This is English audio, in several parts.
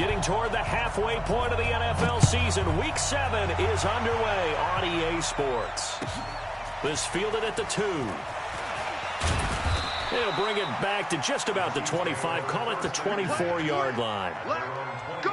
Getting toward the halfway point of the NFL season. Week 7 is underway on EA Sports. This fielded at the 2. They'll bring it back to just about the 25. Call it the 24-yard line. Let's go.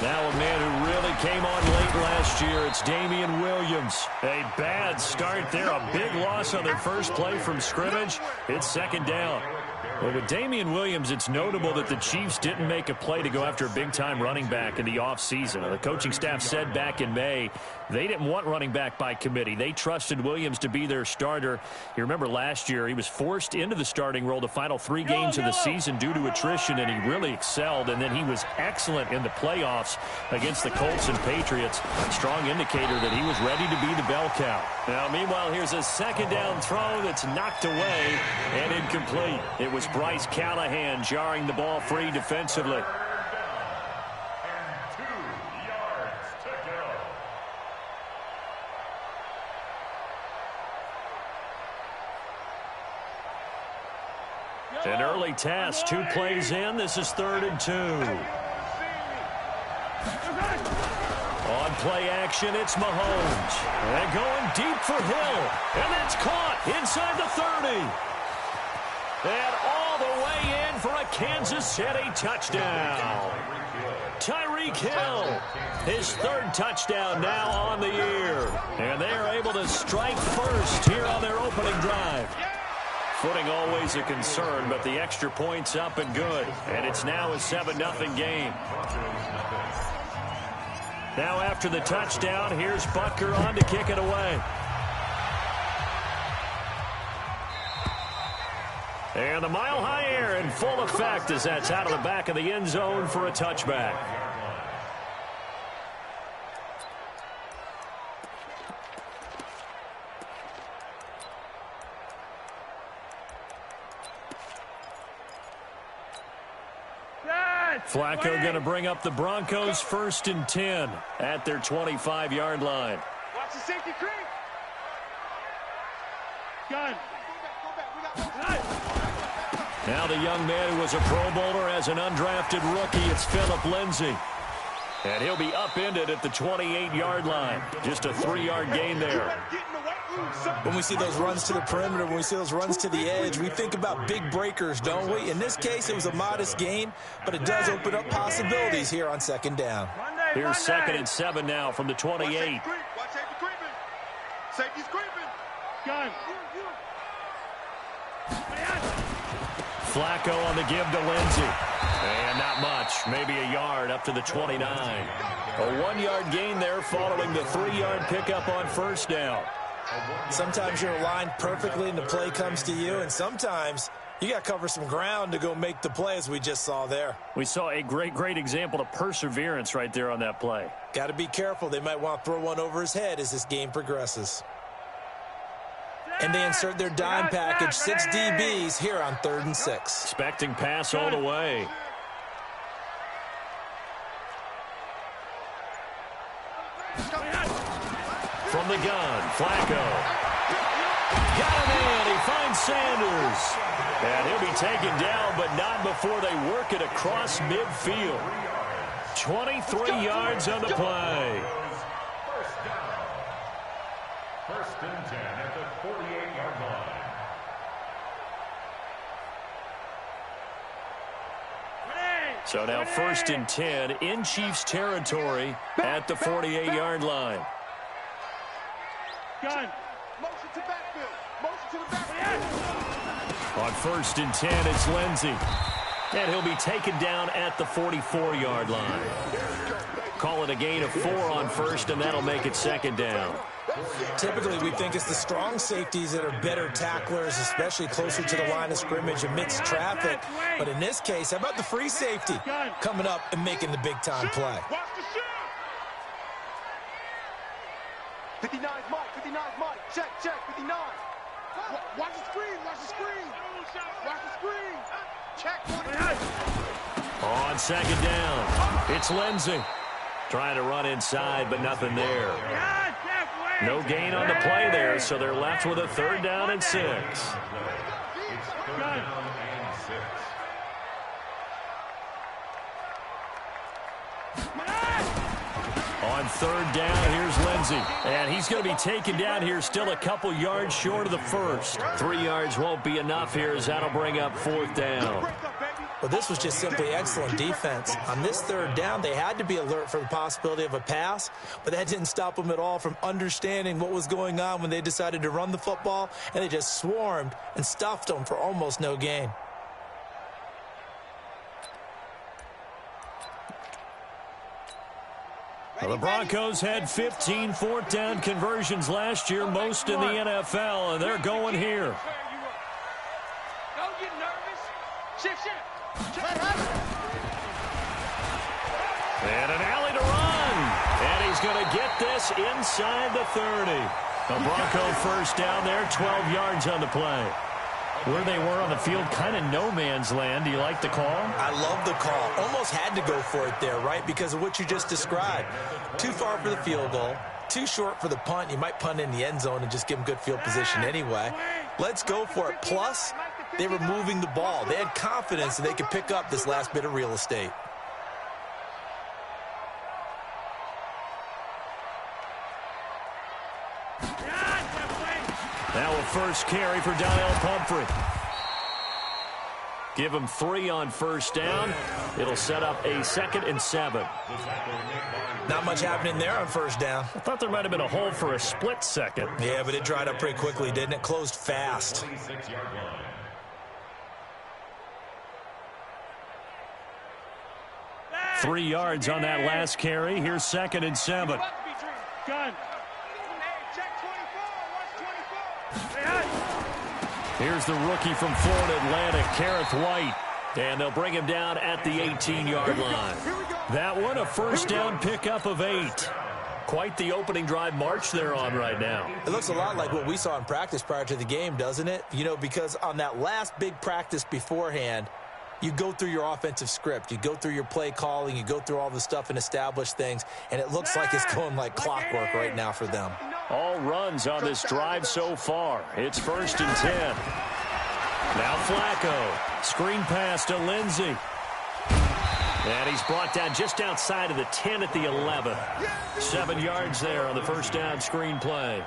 Now a man who really came on late last year, it's Damian Williams. A bad start there, a big loss on their first play from scrimmage. It's second down. Well, with Damian Williams, it's notable that the Chiefs didn't make a play to go after a big-time running back in the offseason. The coaching staff said back in May they didn't want running back by committee. They trusted Williams to be their starter. You remember last year he was forced into the starting role the final 3 games of the season due to attrition, and he really excelled. And then he was excellent in the playoffs against the Colts and Patriots. Strong indicator that he was ready to be the bell cow. Now, meanwhile, here's a second down throw that's knocked away and incomplete. It was Bryce Callahan jarring the ball free defensively. An early task, 2 plays in. This is 3rd and 2. On play action, it's Mahomes. And going deep for Hill. And that's caught inside the 30. And all the way in for a Kansas City touchdown. Tyreek Hill, his 3rd touchdown now on the year. And they are able to strike first here on their opening drive. Footing always a concern, but the extra point's up and good. And it's now a 7-0 game. Now after the touchdown, here's Butker on to kick it away. And the mile-high air in full effect as that's out of the back of the end zone for a touchback. Flacco going to bring up the Broncos 1st and 10 at their 25-yard line. Watch the safety creep. Gun. Now the young man who was a Pro Bowler as an undrafted rookie, it's Phillip Lindsay. And he'll be upended at the 28-yard line. Just a 3-yard gain there. When we see those runs to the perimeter, when we see those runs to the edge, we think about big breakers, don't we? In this case, it was a modest gain, but it does open up possibilities here on 2nd down. Here's 2nd and 7 now from the 28. Watch safety creeping. Safety's creeping. Gun. Flacco on the give to Lindsay. And not much, maybe a yard up to the 29. A 1-yard gain there following the 3-yard pickup on 1st down. Sometimes you're aligned perfectly and the play comes to you, and sometimes you got to cover some ground to go make the play, as we just saw there. We saw a great example of perseverance right there on that play. Got to be careful. They might want to throw one over his head as this game progresses. And they insert their dime package, 6 DBs here on 3rd and 6. Expecting pass all the way. From the gun, Flacco. Got a man, he finds Sanders. And he'll be taken down, but not before they work it across midfield. 23 yards on the play. First and 10 at the 48-yard line. So now 1st and 10 in Chiefs territory at the 48-yard line. Gun. Motion to backfield. Motion to the backfield. On 1st and 10, it's Lindsay. And he'll be taken down at the 44-yard line. Call it a gain of 4 on first, and that'll make it second down. Typically, we think it's the strong safeties that are better tacklers, especially closer to the line of scrimmage amidst traffic. But in this case, how about the free safety coming up and making the big-time play? 59 Mike, 59 Mike. Check, 59. Watch the screen, watch the screen. Watch the screen. Check. On second down, it's Lindsey. Trying to run inside, but nothing there. No gain on the play there, so they're left with a 3rd down and 6. On 3rd down, here's Lindsey. And he's going to be taken down here still a couple yards short of the first. 3 yards won't be enough here as that'll bring up 4th down. Well, this was just simply excellent defense. On this 3rd down, they had to be alert for the possibility of a pass, but that didn't stop them at all from understanding what was going on when they decided to run the football, and they just swarmed and stuffed them for almost no gain. Well, the Broncos had 15 4th down conversions last year, most in the NFL, and they're going here. Don't get nervous. Shift. And an alley to run. And he's going to get this inside the 30. A Bronco 1st down there, 12 yards on the play. Where they were on the field, kind of no man's land. Do you like the call? I love the call. Almost had to go for it there, right? Because of what you just described. Too far for the field goal. Too short for the punt. You might punt in the end zone and just give them good field position anyway. Let's go for it. Plus, they were moving the ball. They had confidence that they could pick up this last bit of real estate. Now a first carry for Donnell Pumphrey. Give him 3 on 1st down. It'll set up a 2nd and 7. Not much happening there on 1st down. I thought there might have been a hole for a split second. Yeah, but it dried up pretty quickly, didn't it? Closed fast. Three yards on that last carry. Here's 2nd and 7. Gun. Here's the rookie from Florida Atlantic, Kareth White. And they'll bring him down at the 18-yard line. That one, a 1st down pickup of 8. Quite the opening drive march they're on right now. It looks a lot like what we saw in practice prior to the game, doesn't it? You know, because on that last big practice beforehand, you go through your offensive script. You go through your play calling. You go through all the stuff and establish things. And it looks like it's going like clockwork right now for them. All runs on this drive so far. It's 1st and 10. Now Flacco. Screen pass to Lindsey. And he's brought down just outside of the 10 at the 11. 7 yards there on the 1st down screen play.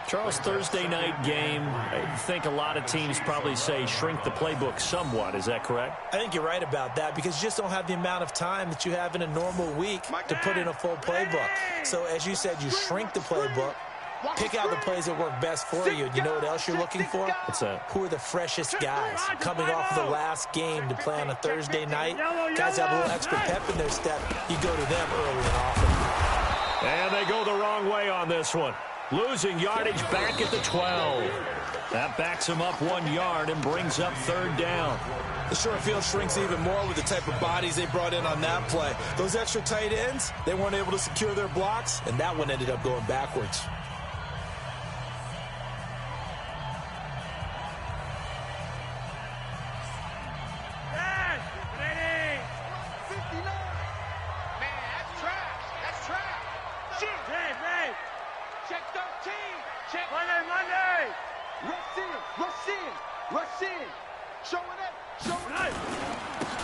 Charles, Thursday night game, I think a lot of teams probably say shrink the playbook somewhat. Is that correct? I think you're right about that because you just don't have the amount of time that you have in a normal week to put in a full playbook. So as you said, you shrink the playbook, pick out the plays that work best for you. You know what else you're looking for? What's that? Who are the freshest guys coming off of the last game to play on a Thursday night? Guys have a little extra pep in their step. You go to them early and often. And they go the wrong way on this one. Losing yardage back at the 12. That backs him up 1 yard and brings up 3rd down. The short field shrinks even more with the type of bodies they brought in on that play. Those extra tight ends, they weren't able to secure their blocks, and that one ended up going backwards.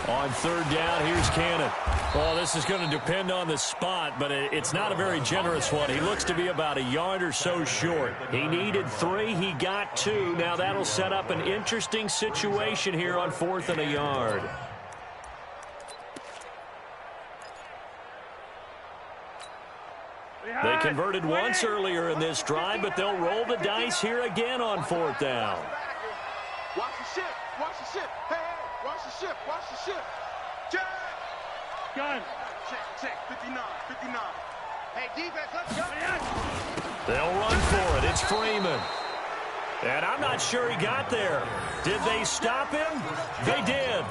On 3rd down, here's Cannon. Well, this is going to depend on the spot, but it's not a very generous one. He looks to be about a yard or so short. He needed 3. He got 2. Now that'll set up an interesting situation here on 4th and a yard. They converted once earlier in this drive, but they'll roll the dice here again on 4th down. Watch the ship. Watch the ship. Hey, watch the ship. Watch the ship. Check. Gun. Check. 59. Hey, defense, let's go. They'll run for it. It's Freeman. And I'm not sure he got there. Did they stop him? They did.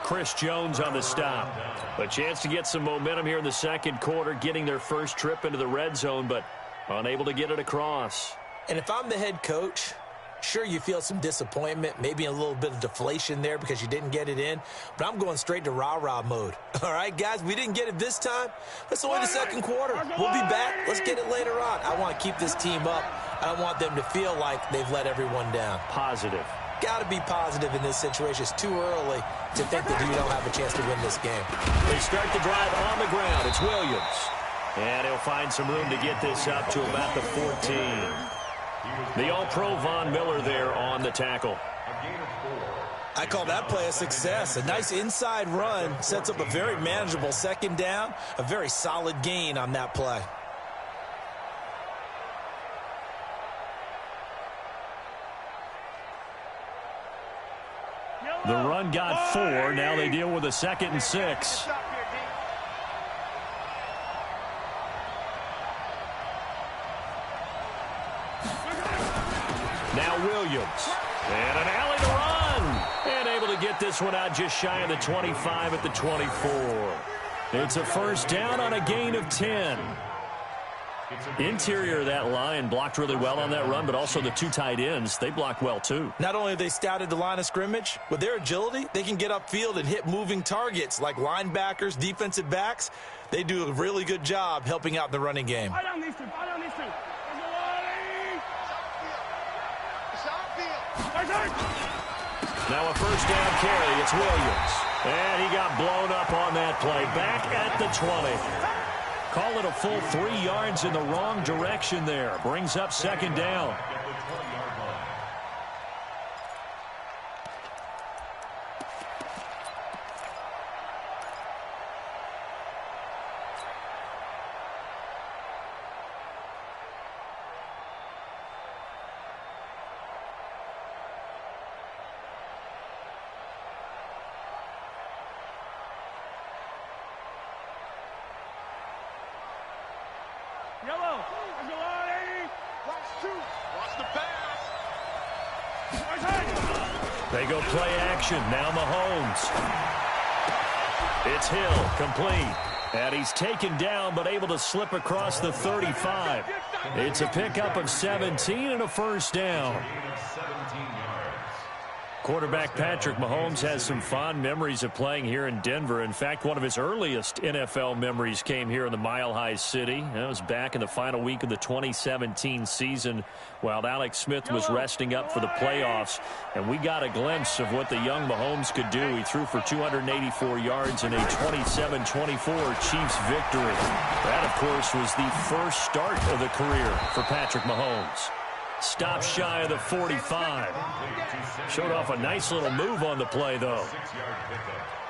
Chris Jones on the stop. A chance to get some momentum here in the second quarter, getting their first trip into the red zone, but unable to get it across. And if I'm the head coach, sure, you feel some disappointment, maybe a little bit of deflation there because you didn't get it in, but I'm going straight to rah-rah mode. All right, guys, we didn't get it this time. It's only the second quarter. We'll be back. Let's get it later on. I want to keep this team up. I don't want them to feel like they've let everyone down. Positive. Got to be positive in this situation. It's too early to think that you don't have a chance to win this game. They start the drive on the ground. It's Williams. And he'll find some room to get this up to about the 14. The All-Pro Von Miller there on the tackle. I call that play a success. A nice inside run sets up a very manageable second down. A very solid gain on that play. The run got 4. Now they deal with a 2nd and 6. Now Williams. And an alley to run. And able to get this one out just shy of the 25 at the 24. It's a first down on a gain of 10. Interior of that line blocked really well on that run, but also the two tight ends, they blocked well too. Not only have they scouted the line of scrimmage, with their agility, they can get upfield and hit moving targets like linebackers, defensive backs. They do a really good job helping out the running game. Now a first down carry. It's Williams. And he got blown up on that play. Back at the 20. Call it a full 3 yards in the wrong direction there. Brings up second down. Yellow. Watch the pass. They go play action. Now Mahomes. It's Hill, complete. And he's taken down but able to slip across the 35. It's a pickup of 17 and a first down. Quarterback Patrick Mahomes has some fond memories of playing here in Denver. In fact, one of his earliest NFL memories came here in the Mile High City. That was back in the final week of the 2017 season while Alex Smith was resting up for the playoffs. And we got a glimpse of what the young Mahomes could do. He threw for 284 yards in a 27-24 Chiefs victory. That, of course, was the first start of the career for Patrick Mahomes. Stop shy of the 45. Showed off a nice little move on the play, though.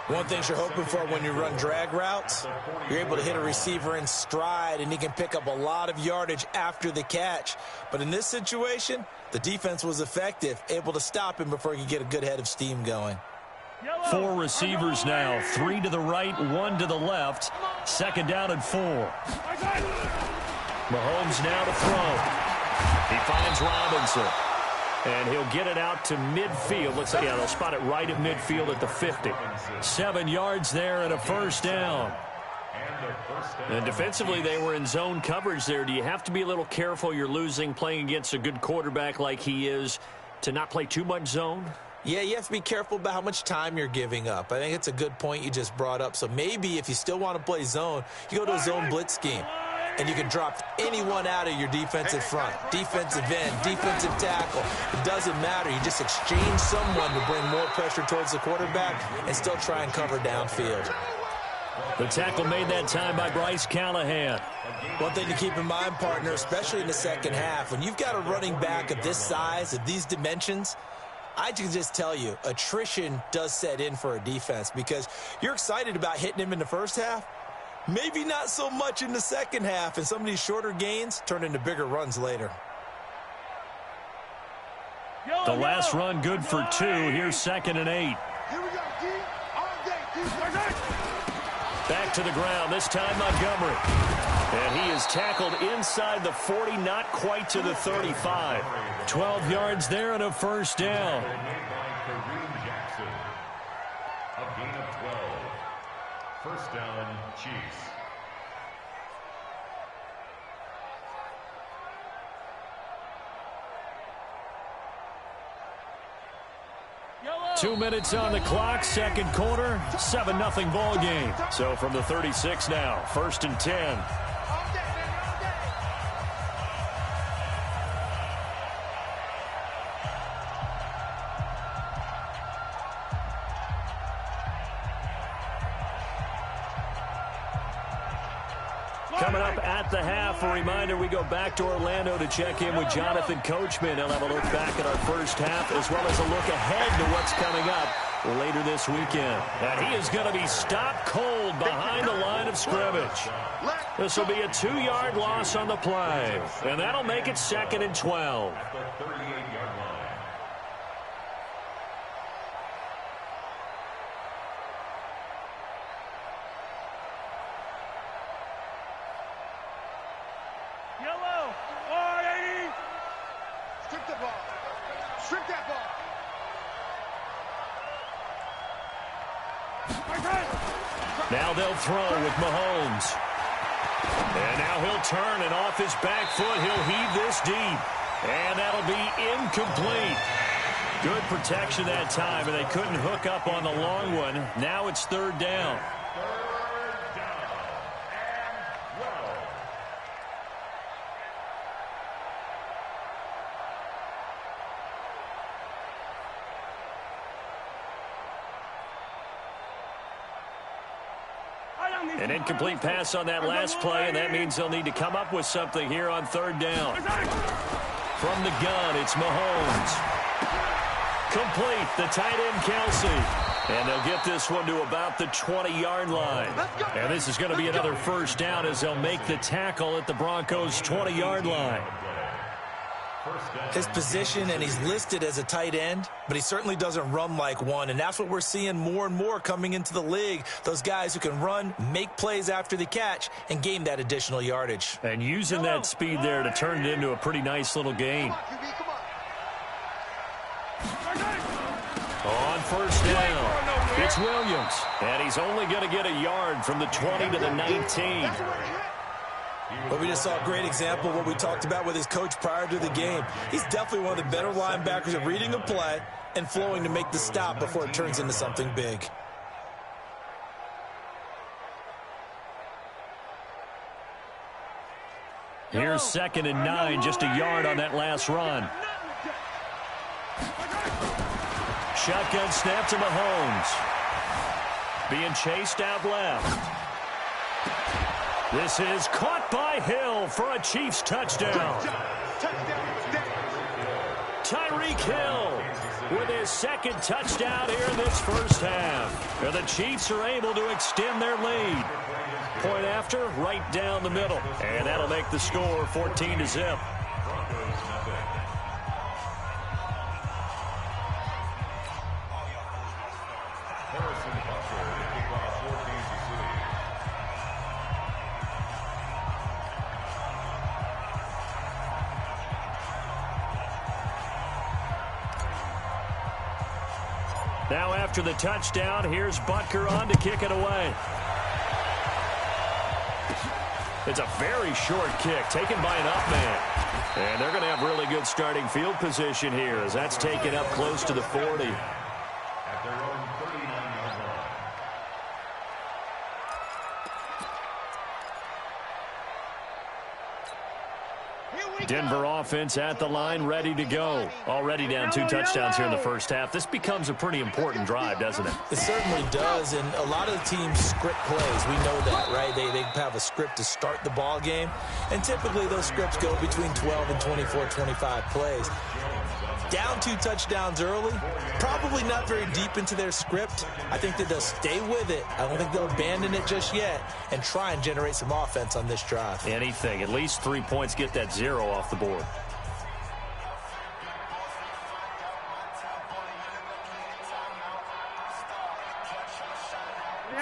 One thing you're hoping for when you run drag routes, you're able to hit a receiver in stride, and he can pick up a lot of yardage after the catch. But in this situation, the defense was effective, able to stop him before he could get a good head of steam going. 4 receivers now, 3 to the right, 1 to the left. Second down and 4. Mahomes now to throw. He finds Robinson. And he'll get it out to midfield. Looks like, yeah, they'll spot it right at midfield at the 50. 7 yards there and a first down. And defensively, they were in zone coverage there. Do you have to be a little careful? You're losing, playing against a good quarterback like he is, to not play too much zone? Yeah, you have to be careful about how much time you're giving up. I think it's a good point you just brought up. So maybe if you still want to play zone, you go to a zone blitz scheme. And you can drop anyone out of your defensive front, defensive end, defensive tackle. It doesn't matter. You just exchange someone to bring more pressure towards the quarterback and still try and cover downfield. The tackle made that time by Bryce Callahan. One thing to keep in mind, partner, especially in the second half, when you've got a running back of this size, of these dimensions, I can just tell you, attrition does set in for a defense because you're excited about hitting him in the first half. Maybe not so much in the second half, and some of these shorter gains turn into bigger runs later. The last run good for 2. Here's 2nd and 8. Here we go, D. All day, D. Back to the ground, this time Montgomery. And he is tackled inside the 40, not quite to the 35. 12 yards there and a first down. A gain of 12. First down, Chiefs. Yellow. 2 minutes on the clock, second quarter, 7-0 ball game. So from the 36 now, 1st and 10. Coming up at the half, a reminder, we go back to Orlando to check in with Jonathan Coachman. He'll have a look back at our first half as well as a look ahead to what's coming up later this weekend. And he is going to be stopped cold behind the line of scrimmage. This will be a 2-yard loss on the play, and that'll make it 2nd and 12. At the 38-yard line. Yellow. 180. Strip the ball. Strip that ball. Now they'll throw with Mahomes. And now he'll turn, and off his back foot, he'll heave this deep. And that'll be incomplete. Good protection that time, and they couldn't hook up on the long one. Now it's 3rd down. An incomplete pass on that last play, and that means they'll need to come up with something here on 3rd down. From the gun, it's Mahomes. Complete, the tight end, Kelsey. And they'll get this one to about the 20-yard line. And this is going to be another first down as they'll make the tackle at the Broncos' 20-yard line. His position, and he's listed as a tight end, but he certainly doesn't run like one, and that's what we're seeing more and more coming into the league. Those guys who can run, make plays after the catch, and gain that additional yardage. And using that speed there to turn it into a pretty nice little gain. On 1st down, it's Williams, and he's only going to get a yard from the 20 to the 19. But we just saw a great example of what we talked about with his coach prior to the game. He's definitely one of the better linebackers at reading a play and flowing to make the stop before it turns into something big. Here's 2nd and 9, just a yard on that last run. Shotgun snap to Mahomes. Being chased out left. This is caught by Hill for a Chiefs touchdown. Tyreek Hill with his 2nd touchdown here in this first half. And the Chiefs are able to extend their lead. Point after, right down the middle. And that'll make the score 14-0. Now after the touchdown, here's Butker on to kick it away. It's a very short kick taken by an up man. And they're going to have really good starting field position here as that's taken up close to the 40. At their own 39-yard line. Denver offense at the line, ready to go. Already down 2 touchdowns here in the first half. This becomes a pretty important drive, doesn't it? It certainly does, and a lot of the teams script plays. We know that, right? They have a script to start the ball game, and typically those scripts go between 12 and 24, 25 plays. Down 2 touchdowns early, probably not very deep into their script. I think that they'll stay with it. I don't think they'll abandon it just yet and try and generate some offense on this drive. Anything. At least 3 points, get that 0 off the board.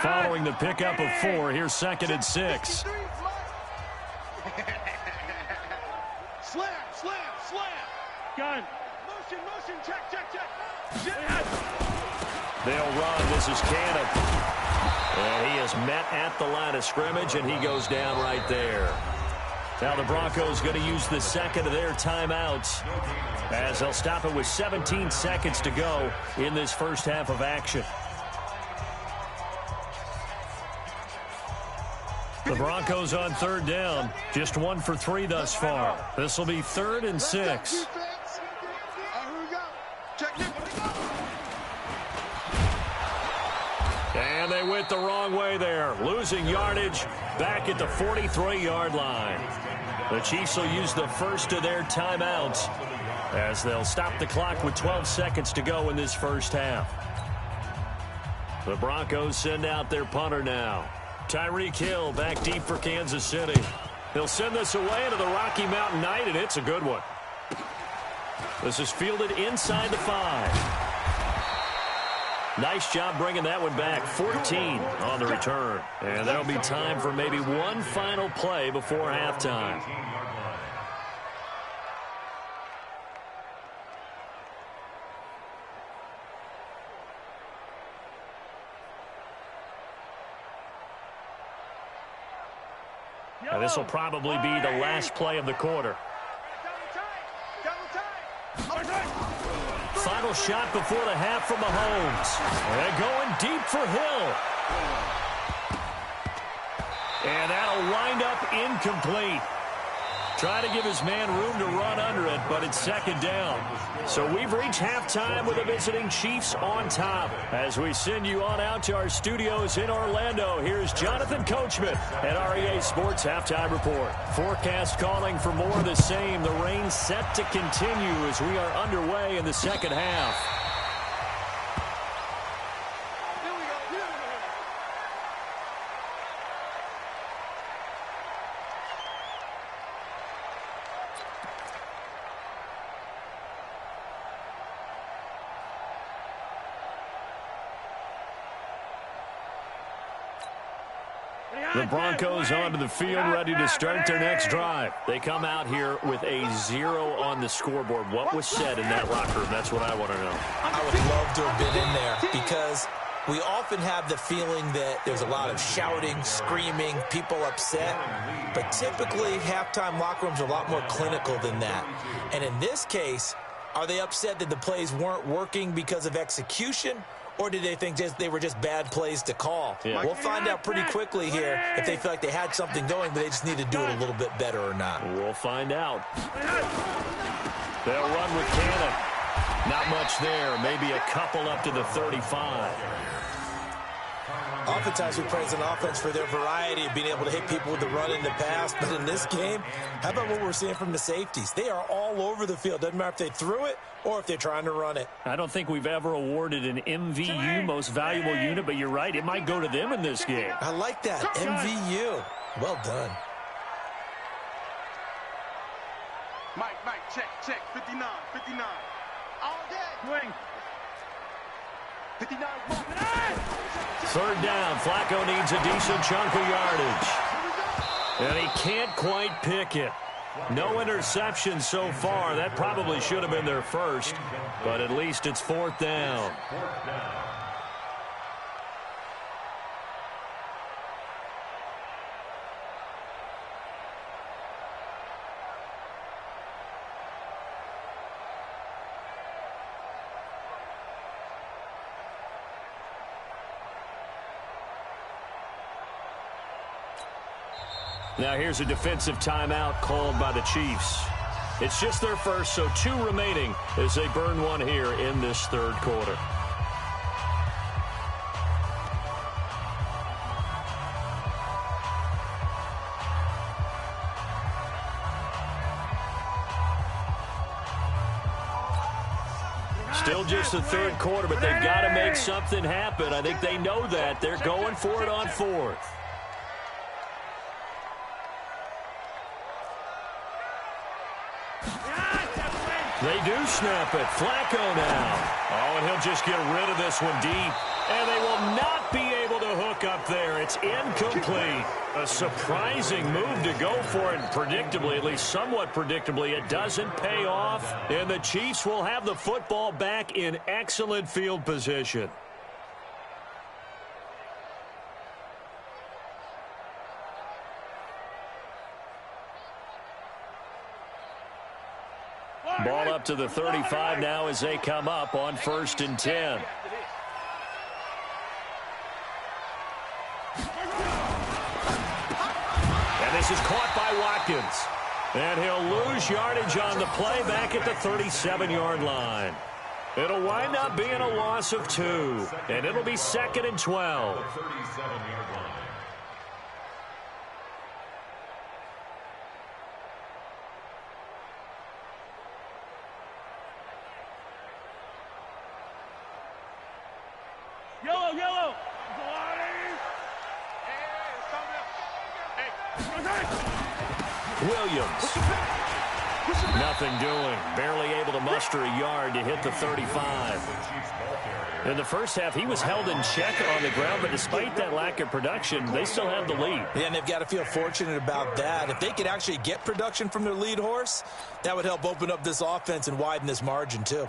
following the pickup of 4. Here's 2nd and 6. Slam, slam, slam. Gun. Motion, check. They'll run. This is Cannon. And he is met at the line of scrimmage, and he goes down right there. Now the Broncos going to use the second of their timeouts as they'll stop it with 17 seconds to go in this first half of action. The Broncos on 3rd down. Just 1 for 3 thus far. This will be 3rd and 6. And they went the wrong way there. Losing yardage back at the 43-yard line. The Chiefs will use the first of their timeouts as they'll stop the clock with 12 seconds to go in this first half. The Broncos send out their punter now. Tyreek Hill back deep for Kansas City. He'll send this away into the Rocky Mountain Night, and it's a good one. This is fielded inside the 5. Nice job bringing that one back. 14 on the return. And there'll be time for maybe one final play before halftime. Now this will probably be the last play of the quarter. Final shot before the half from Mahomes. And going deep for Hill. And that'll wind up incomplete. Try to give his man room to run under it, but it's 2nd down. So we've reached halftime with the visiting Chiefs on top. As we send you on out to our studios in Orlando, here's Jonathan Coachman at REA Sports Halftime Report. Forecast calling for more of the same. The rain set to continue as we are underway in the second half. The Broncos onto the field, ready to start their next drive. They come out here with a 0 on the scoreboard. What was said in that locker room? That's what I want to know. I would love to have been in there because we often have the feeling that there's a lot of shouting, screaming, people upset. But typically, halftime locker rooms are a lot more clinical than that. And in this case, are they upset that the plays weren't working because of execution? Or did they think they were just bad plays to call? Yeah. We'll find out pretty quickly here if they feel like they had something going, but they just need to do it a little bit better or not. We'll find out. They'll run with Cannon. Not much there. Maybe a couple up to the 35. Oftentimes we praise an offense for their variety of being able to hit people with the run in the past. But in this game, how about what we're seeing from the safeties? They are all over the field. Doesn't matter if they threw it or if they're trying to run it. I don't think we've ever awarded an MVU, most valuable unit, but you're right. It might go to them in this game. I like that. MVU. Well done. Mike, check. 59. All day. Swing. 59. 3rd down. Flacco needs a decent chunk of yardage. And he can't quite pick it. No interception so far. That probably should have been their first, but at least it's 4th down. Now here's a defensive timeout called by the Chiefs. It's just their first, so 2 remaining as they burn one here in this 3rd quarter. Still just the 3rd quarter, but they've got to make something happen. I think they know that. They're going for it on 4th. They do snap it. Flacco now. Oh, and he'll just get rid of this one deep. And they will not be able able to hook up there. It's incomplete. A surprising move to go for it. Predictably, at least somewhat predictably, it doesn't pay off. And the Chiefs will have the football back in excellent field position. Ball up to the 35 now as they come up on 1st and 10. And this is caught by Watkins. And he'll lose yardage on the play back at the 37-yard line. It'll wind up being a loss of 2. And it'll be 2nd and 12. Yellow. Williams. Nothing doing. Barely able to muster a yard to hit the 35. In the first half, he was held in check on the ground, but despite that lack of production, they still have the lead. Yeah, and they've got to feel fortunate about that. If they could actually get production from their lead horse, that would help open up this offense and widen this margin, too.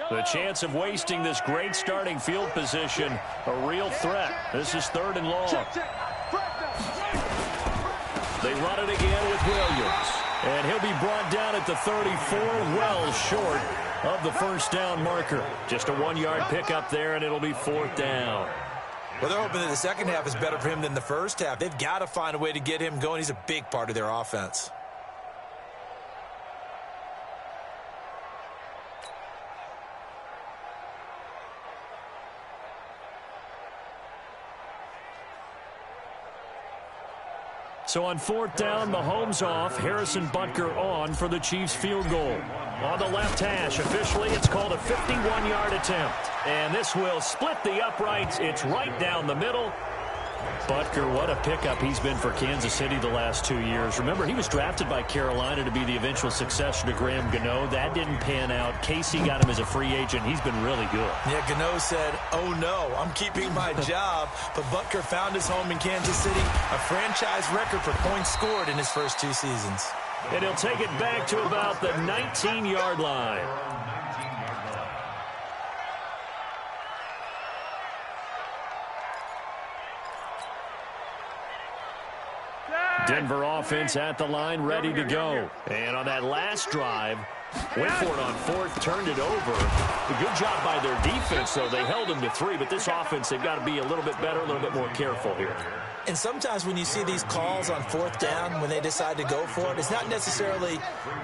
The chance of wasting this great starting field position, a real threat. This is 3rd and long. They run it again with Williams. And he'll be brought down at the 34, well short of the first down marker. Just a 1-yard pickup there, and it'll be 4th down. Well, they're hoping that the second half is better for him than the first half. They've got to find a way to get him going. He's a big part of their offense. So on 4th down, Mahomes off, Harrison Butker on for the Chiefs field goal. On the left hash, officially it's called a 51-yard attempt. And this will split the uprights. It's right down the middle. Butker, what a pickup he's been for Kansas City the last 2 years. Remember, he was drafted by Carolina to be the eventual successor to Graham Gano. That didn't pan out. Casey got him as a free agent. He's been really good. Yeah, Gano said, oh no, I'm keeping my job. But Butker found his home in Kansas City, a franchise record for points scored in his first 2 seasons. And he'll take it back to about the 19-yard line. Denver offense at the line, ready to go. And on that last drive, went for it on 4th, turned it over. A good job by their defense, though. They held them to 3, but this offense, they've got to be a little bit better, a little bit more careful here. And sometimes when you see these calls on 4th down, when they decide to go for it, it's not necessarily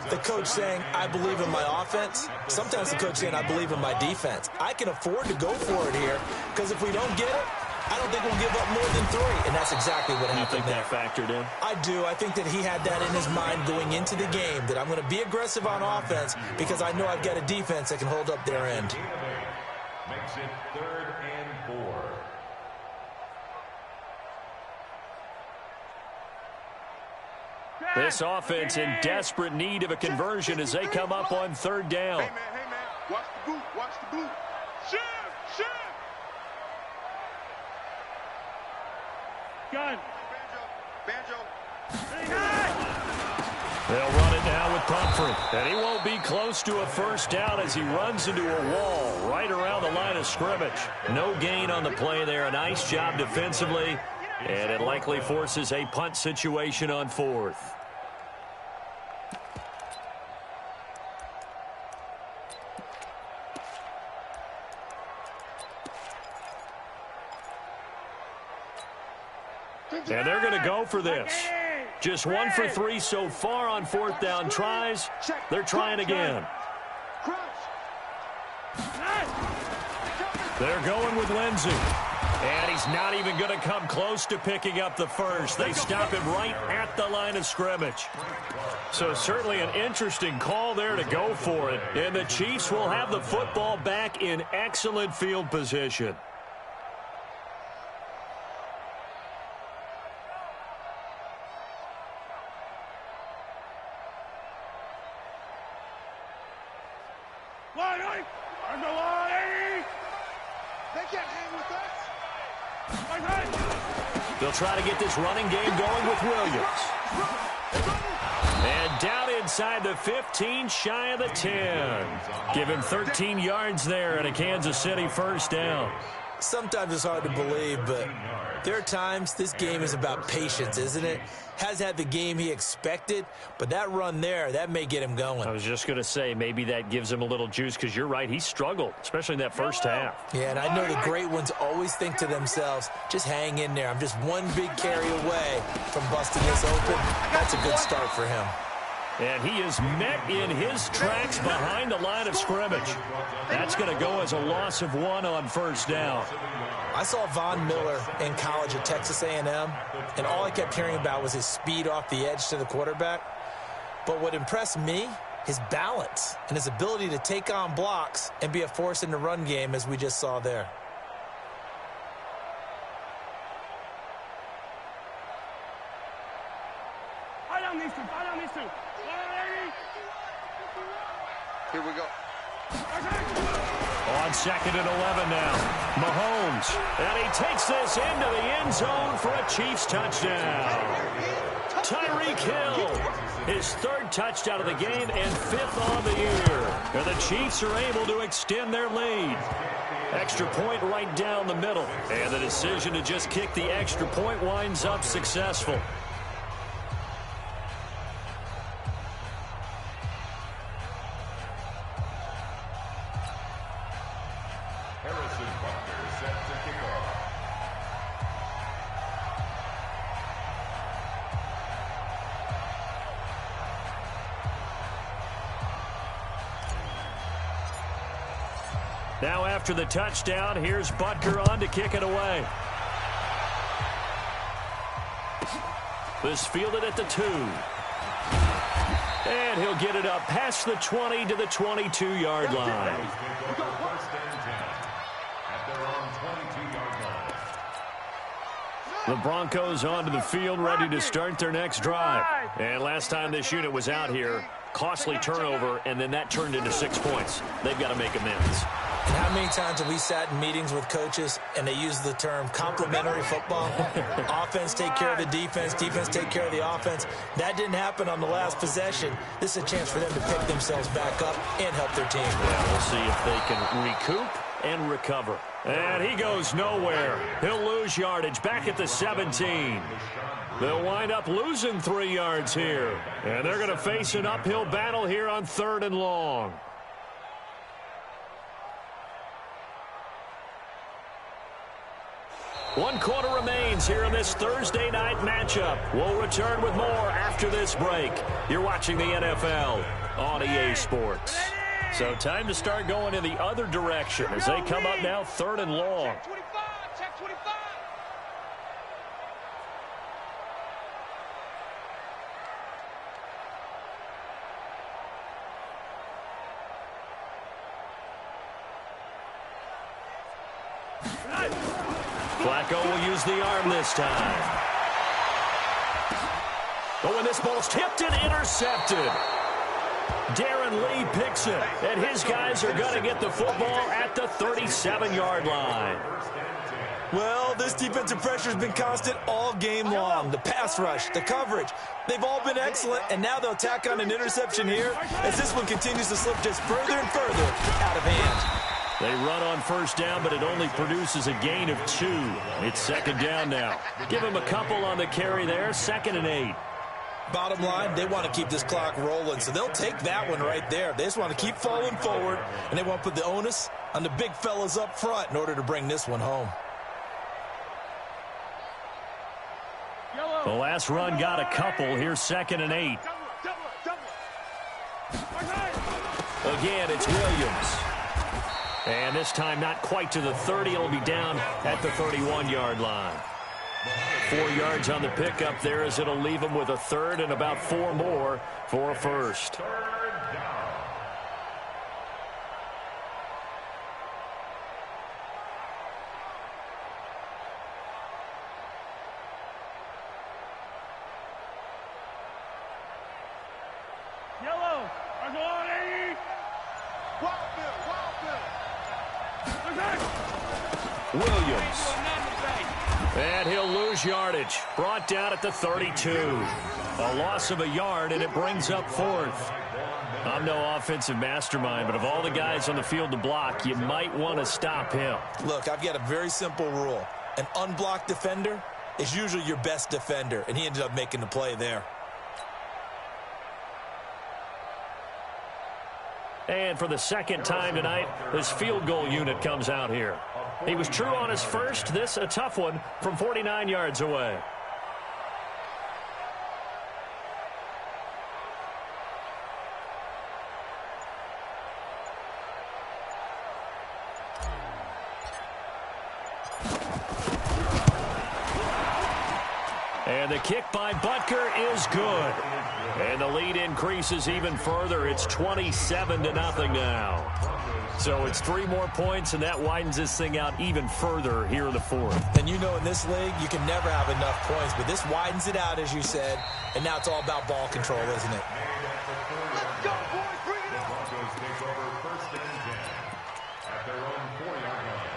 the coach saying, I believe in my offense. Sometimes the coach saying, I believe in my defense. I can afford to go for it here, because if we don't get it, I don't think we'll give up more than 3, and that's exactly what happened there. You think that factored in? I do. I think that he had that in his mind going into the game, that I'm going to be aggressive on offense because I know I've got a defense that can hold up their end. Makes it 3rd and 4. This offense in desperate need of a conversion as they come up on 3rd down. Hey, man. Watch the boot. Watch the boot. Shift. Gun. Banjo. They'll run it now with Pumphrey. And he won't be close to a first down as he runs into a wall right around the line of scrimmage. No gain on the play there. A nice job defensively. And it likely forces a punt situation on 4th. And they're going to go for this. Just 1 for 3 so far on 4th down tries. They're trying again. They're going with Lindsey. And he's not even going to come close to picking up the first. They stop him right at the line of scrimmage. So certainly an interesting call there to go for it. And the Chiefs will have the football back in excellent field position. They'll try to get this running game going with Williams. And down inside the 15, shy of the 10. Give him 13 yards there and a Kansas City first down. Sometimes it's hard to believe, but there are times this game is about patience, isn't it? Has had the game he expected, but that run there, that may get him going. I was just going to say, maybe that gives him a little juice, because you're right, he struggled, especially in that first half. Yeah, and I know the great ones always think to themselves, just hang in there. I'm just one big carry away from busting this open. That's a good start for him. And he is met in his tracks behind the line of scrimmage. That's going to go as a loss of 1 on first down. I saw Von Miller in college at Texas A&M, and all I kept hearing about was his speed off the edge to the quarterback. But what impressed me, his balance and his ability to take on blocks and be a force in the run game, as we just saw there. Here we go. On 2nd and 11 now. Mahomes. And he takes this into the end zone for a Chiefs touchdown. Tyreek Hill. His 3rd touchdown of the game and 5th on the year. And the Chiefs are able to extend their lead. Extra point right down the middle. And the decision to just kick the extra point winds up successful. Now after the touchdown, here's Butker on to kick it away. This fielded at the 2. And he'll get it up past the 20 to the 22-yard line. The Broncos onto the field, ready to start their next drive. And last time this unit was out here, costly turnover, and then that turned into 6 points. They've got to make amends. And how many times have we sat in meetings with coaches and they use the term complementary football? Offense take care of the defense, defense take care of the offense. That didn't happen on the last possession. This is a chance for them to pick themselves back up and help their team. Yeah, we'll see if they can recoup and recover. And he goes nowhere. He'll lose yardage back at the 17. They'll wind up losing 3 yards here. And they're going to face an uphill battle here on 3rd and long. One quarter remains here in this Thursday night matchup. We'll return with more after this break. You're watching the NFL on EA Sports. So time to start going in the other direction as they come up now 3rd and long. Check 25. Flacco will use the arm this time. Oh, and this ball's tipped and intercepted. Darren Lee picks it, and his guys are going to get the football at the 37-yard line. Well, this defensive pressure has been constant all game long. The pass rush, the coverage, they've all been excellent, and now they'll tack on an interception here as this one continues to slip just further and further out of hand. They run on first down, but it only produces a gain of 2. It's 2nd down now. Give him a couple on the carry there, 2nd and 8. Bottom line, they want to keep this clock rolling, so they'll take that one right there. They just want to keep falling forward, and they want to put the onus on the big fellas up front in order to bring this one home. The last run got a couple. Here's 2nd and 8. Again, it's Williams. And this time not quite to the 30. It'll be down at the 31-yard line. 4 yards on the pickup there as it'll leave them with a third and about 4 more for a first. Yellow. I'm on 80. Williams. And he'll lose yardage. Brought down at the 32. A loss of a yard, and it brings up fourth. I'm no offensive mastermind, but of all the guys on the field to block, you might want to stop him. Look, I've got a very simple rule. An unblocked defender is usually your best defender, and he ended up making the play there. And for the second time tonight, this field goal unit comes out here. He was true on his first. This a tough one from 49 yards away. And the kick by Butker is good. And the lead increases even further. It's 27-0 now. So it's 3 more points, and that widens this thing out even further here in the fourth. And you know in this league, you can never have enough points, but this widens it out, as you said, and now it's all about ball control, isn't it? Let's go, boys. Bring it on. Broncos take over first and 10 at their own 4-yard line.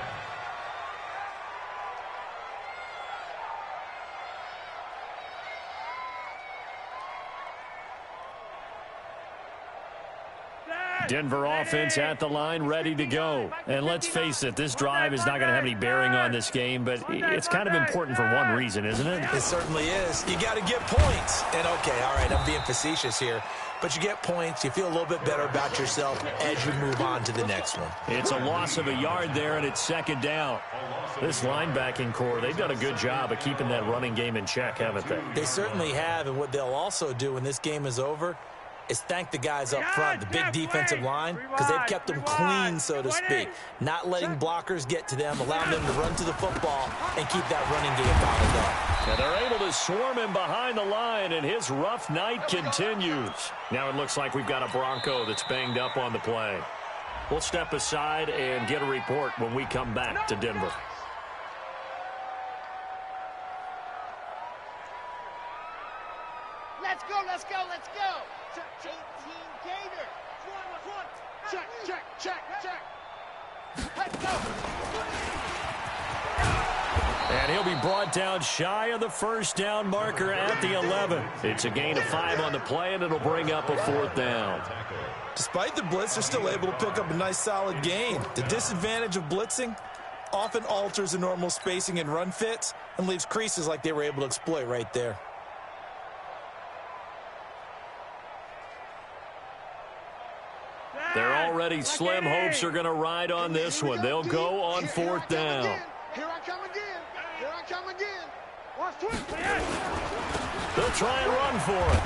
Denver offense at the line, ready to go. And let's face it, this drive is not going to have any bearing on this game, but it's kind of important for one reason, isn't it? It certainly is. You got to get points. And, okay, all right, I'm being facetious here. But you get points, you feel a little bit better about yourself as you move on to the next one. It's a loss of a yard there, and it's second down. This linebacking core, they've done a good job of keeping that running game in check, haven't they? They certainly have, and what they'll also do when this game is over is thank the guys up front, the big defensive line, because they've kept them clean, so to speak. Not letting blockers get to them, allowing them to run to the football and keep that running game fouled up. And they're able to swarm him behind the line, and his rough night continues. Now it looks like we've got a Bronco that's banged up on the play. We'll step aside and get a report when we come back to Denver. Let's go, let's go, let's go. 18 Gator. Check, check, check, check. Let's go. And he'll be brought down shy of the first down marker at the 11. It's a gain of 5 on the play, and it'll bring up a fourth down. Despite the blitz, they're still able to pick up a nice, solid gain. The disadvantage of blitzing often alters the normal spacing and run fits and leaves creases like they were able to exploit right there. They're already slim hopes are going to ride on this one. They'll go on fourth down. Here I come again. Here I come again. Watch twist. They'll try and run for it.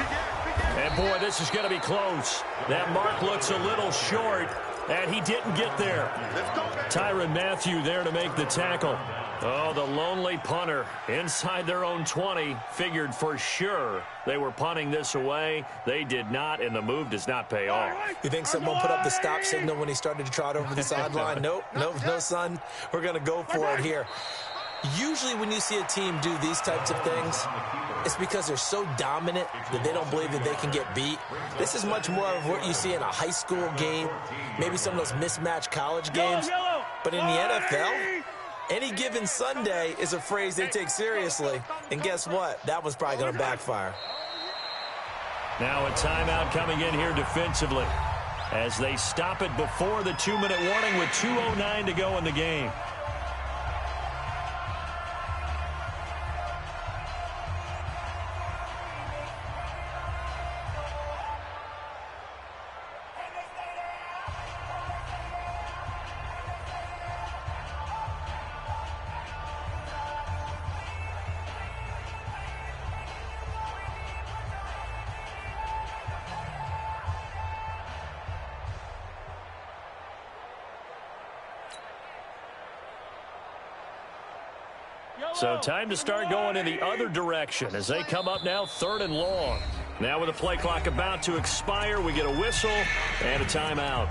And, boy, this is going to be close. That mark looks a little short, and he didn't get there. Tyrann Mathieu there to make the tackle. Oh, the lonely punter inside their own 20 figured for sure they were punting this away. They did not, and the move does not pay off. You think someone put up the stop signal when he started to trot over the sideline? Nope, no, son. We're going to go for it here. Usually when you see a team do these types of things, it's because they're so dominant that they don't believe that they can get beat. This is much more of what you see in a high school game, maybe some of those mismatched college games. But in the NFL, any given Sunday is a phrase they take seriously. And guess what? That was probably going to backfire. Now a timeout coming in here defensively as they stop it before the 2-minute warning with 2:09 to go in the game. So time to start going in the other direction as they come up now 3rd and long. Now with the play clock about to expire, we get a whistle and a timeout.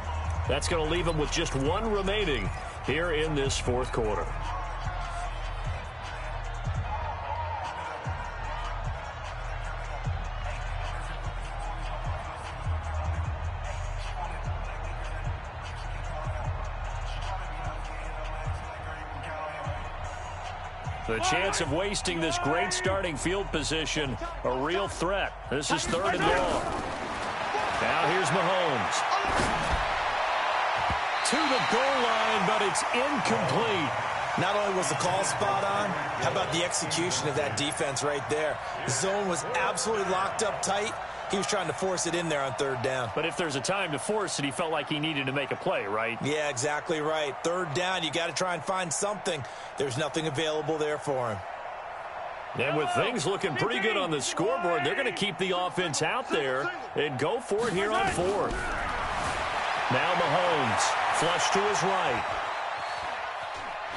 That's going to leave them with just one remaining here in this 4th quarter. The chance of wasting this great starting field position, a real threat. This is 3rd and long. Now here's Mahomes. To the goal line, but it's incomplete. Not only was the call spot on, how about the execution of that defense right there? The zone was absolutely locked up tight. He was trying to force it in there on 3rd down. But if there's a time to force it, he felt like he needed to make a play, right? Yeah, exactly right. 3rd down, you got to try and find something. There's nothing available there for him. And with things looking pretty good on the scoreboard, they're going to keep the offense out there and go for it here on 4th. Now Mahomes, flush to his right.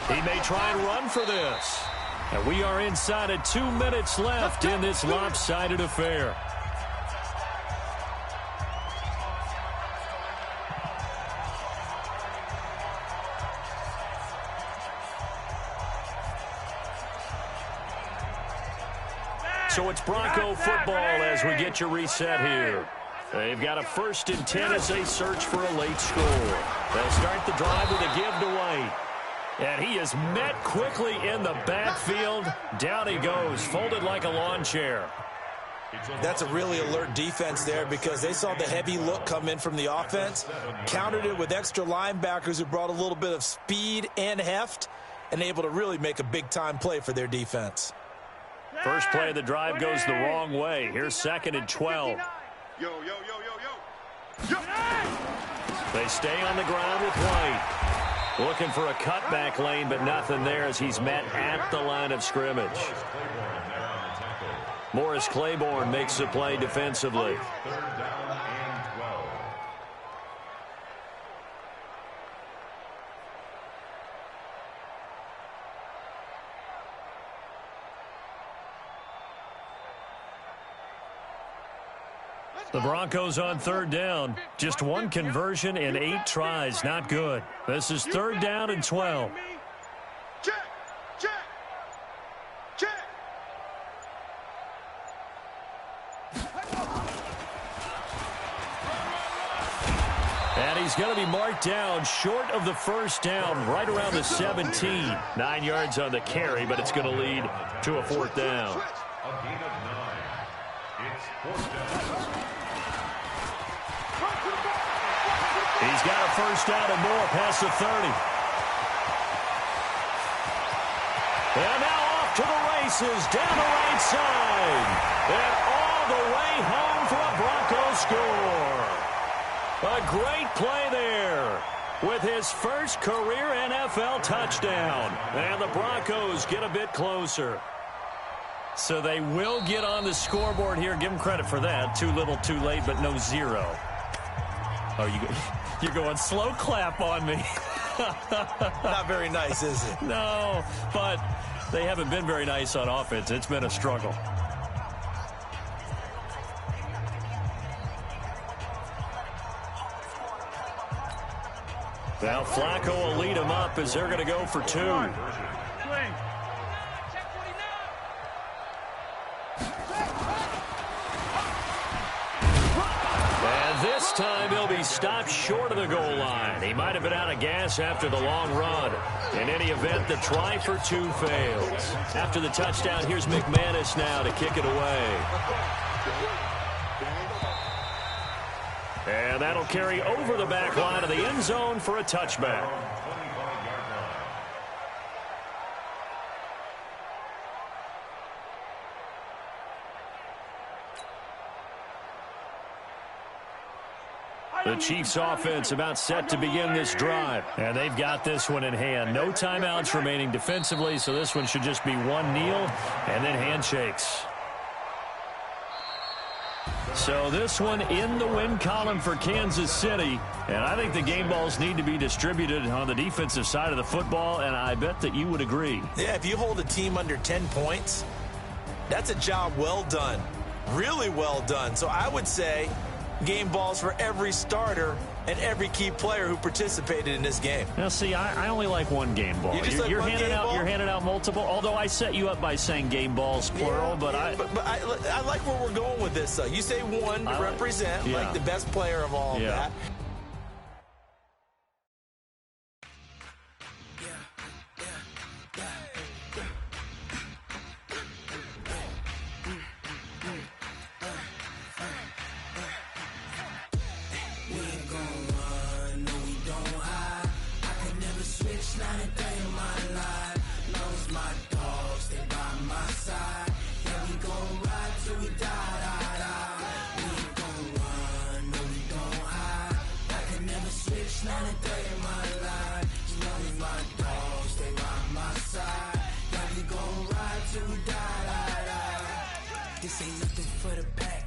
He may try and run for this. And we are inside of 2 minutes left in this lopsided affair. So it's Bronco football as we get your reset here. They've got a 1st and 10 as they search for a late score. They'll start the drive with a give to White. And he is met quickly in the backfield. Down he goes, folded like a lawn chair. That's a really alert defense there because they saw the heavy look come in from the offense, countered it with extra linebackers who brought a little bit of speed and heft, and able to really make a big-time play for their defense. First play of the drive goes the wrong way. Here's 2nd and 12. Yo. They stay on the ground with White. Looking for a cutback lane, but nothing there as he's met at the line of scrimmage. Morris Claiborne makes the play defensively. 3rd down and 12. The Broncos on 3rd down. Just 1 conversion in 8 tries. Not good. This is 3rd down and 12. Check. And he's going to be marked down short of the 1st down, right around the 17. 9 yards on the carry, but it's going to lead to a 4th down. A gain of 9. It's 4th down. He's got a 1st down and more past the 30. And now off to the races down the right side. And all the way home for a Broncos score. A great play there with his first career NFL touchdown. And the Broncos get a bit closer. So they will get on the scoreboard here. Give them credit for that. Too little, too late, but no 0. Oh, you're going slow clap on me. Not very nice, is it? No, but they haven't been very nice on offense. It's been a struggle. Now Flacco will lead him up as they're going to go for 2. And this time he'll be stopped short of the goal line. He might have been out of gas after the long run. In any event, the try for 2 fails. After the touchdown, here's McManus now to kick it away. And that'll carry over the back line of the end zone for a touchback. The Chiefs offense about set to begin this drive. And they've got this one in hand. No timeouts remaining defensively, so this one should just be one kneel and then handshakes. So this one in the win column for Kansas City. And I think the game balls need to be distributed on the defensive side of the football, and I bet that you would agree. Yeah, if you hold a team under 10 points, that's a job well done. Really well done. So I would say game balls for every starter and every key player who participated in this game. Now, see, I only like one game ball. You're handing out multiple, although I set you up by saying game balls, plural. But I like where we're going with this, though. You say one to represent, like the best player of all of that. This ain't nothing for the pack.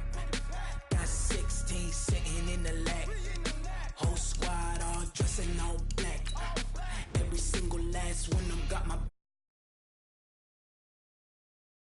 Got 16 sitting in the lap. Whole squad all dressing all black. Every single last one of them got my